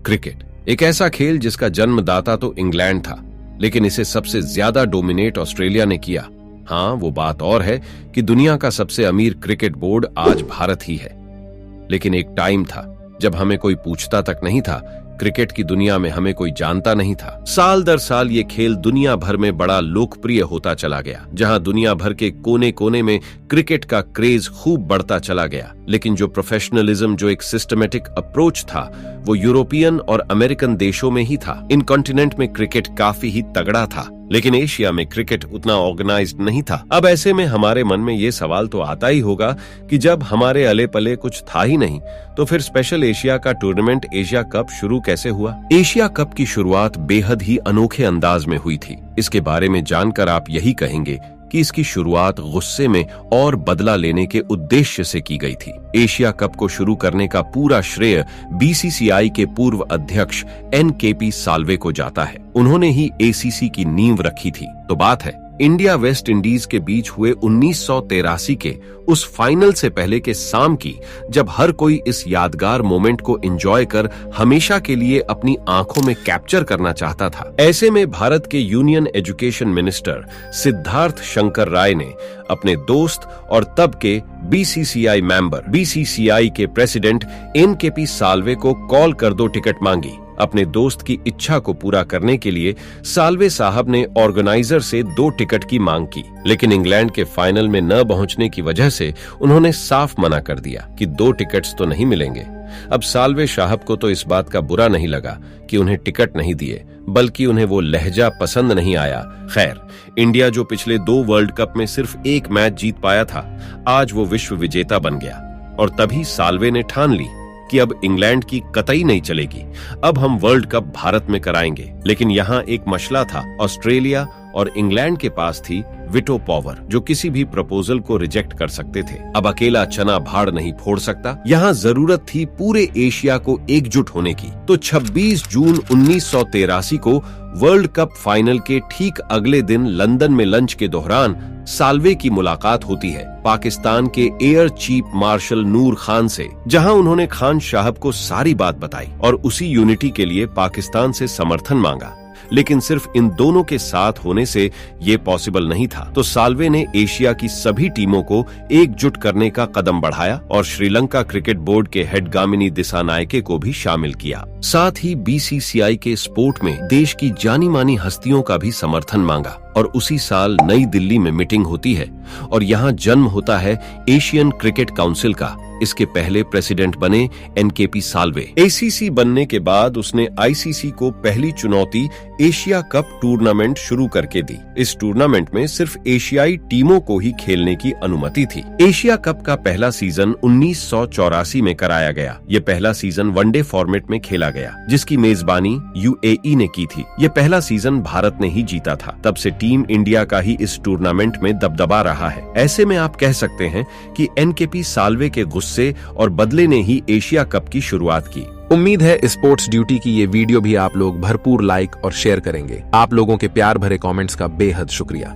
Cricket एक ऐसा खेल जिसका जन्मदाता तो इंग्लैंड था, लेकिन इसे सबसे ज्यादा डोमिनेट ऑस्ट्रेलिया ने किया। हाँ, वो बात और है कि दुनिया का सबसे अमीर क्रिकेट बोर्ड आज भारत ही है। लेकिन एक टाइम था जब हमें कोई पूछता तक नहीं था, क्रिकेट की दुनिया में हमें कोई जानता नहीं था। साल दर साल ये खेल दुनिया भर में बड़ा लोकप्रिय होता चला गया, जहां दुनिया भर के कोने कोने में क्रिकेट का क्रेज खूब बढ़ता चला गया। लेकिन जो प्रोफेशनलिज्म, जो एक सिस्टमेटिक अप्रोच था, वो यूरोपियन और अमेरिकन देशों में ही था। इन कॉन्टिनेंट में क्रिकेट काफी ही तगड़ा था, लेकिन एशिया में क्रिकेट उतना ऑर्गेनाइज्ड नहीं था। अब ऐसे में हमारे मन में ये सवाल तो आता ही होगा कि जब हमारे अले पले कुछ था ही नहीं, तो फिर स्पेशल एशिया का टूर्नामेंट एशिया कप शुरू कैसे हुआ? एशिया कप की शुरुआत बेहद ही अनोखे अंदाज में हुई थी। इसके बारे में जानकर आप यही कहेंगे कि इसकी शुरुआत गुस्से में और बदला लेने के उद्देश्य से की गई थी। एशिया कप को शुरू करने का पूरा श्रेय बीसीसीआई के पूर्व अध्यक्ष एनकेपी साल्वे को जाता है। उन्होंने ही एसीसी की नींव रखी थी। तो बात है इंडिया वेस्ट इंडीज के बीच हुए 1983 के उस फाइनल से पहले के शाम की, जब हर कोई इस यादगार मोमेंट को एंजॉय कर हमेशा के लिए अपनी आंखों में कैप्चर करना चाहता था। ऐसे में भारत के union education minister Siddharth Shankar Ray ने अपने दोस्त और तब के बीसीसीआई मेंबर, बीसीसीआई के प्रेसिडेंट एनकेपी साल्वे को कॉल कर दो टिकट मांगी। अपने दोस्त की इच्छा को पूरा करने के लिए साल्वे साहब ने ऑर्गेनाइजर से 2 टिकट की मांग की, लेकिन इंग्लैंड के फाइनल में न पहुंचने की वजह से उन्होंने साफ मना कर दिया कि 2 टिकट्स तो नहीं मिलेंगे। अब साल्वे साहब को तो इस बात का बुरा नहीं लगा कि उन्हें टिकट नहीं दिए, बल्कि उन्हें वो लहजा पसंद नहीं आया। खैर, इंडिया जो पिछले 2 वर्ल्ड कप में सिर्फ 1 मैच जीत पाया था, आज वो विश्व विजेता बन गया। और तभी साल्वे ने ठान ली कि अब इंग्लैंड की कतई नहीं चलेगी, अब हम वर्ल्ड कप भारत में कराएंगे। लेकिन यहाँ एक मसला था, ऑस्ट्रेलिया और इंग्लैंड के पास थी विटो पावर, जो किसी भी प्रपोजल को रिजेक्ट कर सकते थे। अब अकेला चना भाड़ नहीं फोड़ सकता। यहाँ जरूरत थी पूरे एशिया को एकजुट होने की। तो 26 जून 1983 को वर्ल्ड कप फाइनल के ठीक अगले दिन लंदन में लंच के दौरान साल्वे की मुलाकात होती है पाकिस्तान के एयर चीफ मार्शल नूर खान से, जहां उन्होंने खान साहब को सारी बात बताई और उसी यूनिटी के लिए पाकिस्तान से समर्थन मांगा। लेकिन सिर्फ इन दोनों के साथ होने से ये पॉसिबल नहीं था। तो साल्वे ने एशिया की सभी टीमों को एकजुट करने का कदम बढ़ाया और श्रीलंका क्रिकेट बोर्ड के हेड गामिनी दिसानायके को भी शामिल किया। साथ ही बीसीसीआई के स्पोर्ट में देश की जानी मानी हस्तियों का भी समर्थन मांगा। और उसी साल नई दिल्ली में मीटिंग होती है और यहाँ जन्म होता है एशियन क्रिकेट काउंसिल का। इसके पहले प्रेसिडेंट बने एनकेपी साल्वे। एसीसी बनने के बाद उसने आईसीसी को पहली चुनौती एशिया कप टूर्नामेंट शुरू करके दी। इस टूर्नामेंट में सिर्फ एशियाई टीमों को ही खेलने की अनुमति थी। एशिया कप का पहला सीजन 1984 में कराया गया। ये पहला सीजन वनडे फॉर्मेट में खेला गया, जिसकी मेजबानी यूएई ने की थी। ये पहला सीजन भारत ने ही जीता था। तब से टीम इंडिया का ही इस टूर्नामेंट में दबदबा रहा है। ऐसे में आप कह सकते हैं कि एनकेपी साल्वे के गुस्से और बदले ने ही एशिया कप की शुरुआत की। उम्मीद है स्पोर्ट्स ड्यूटी की ये वीडियो भी आप लोग भरपूर लाइक और शेयर करेंगे। आप लोगों के प्यार भरे कमेंट्स का बेहद शुक्रिया।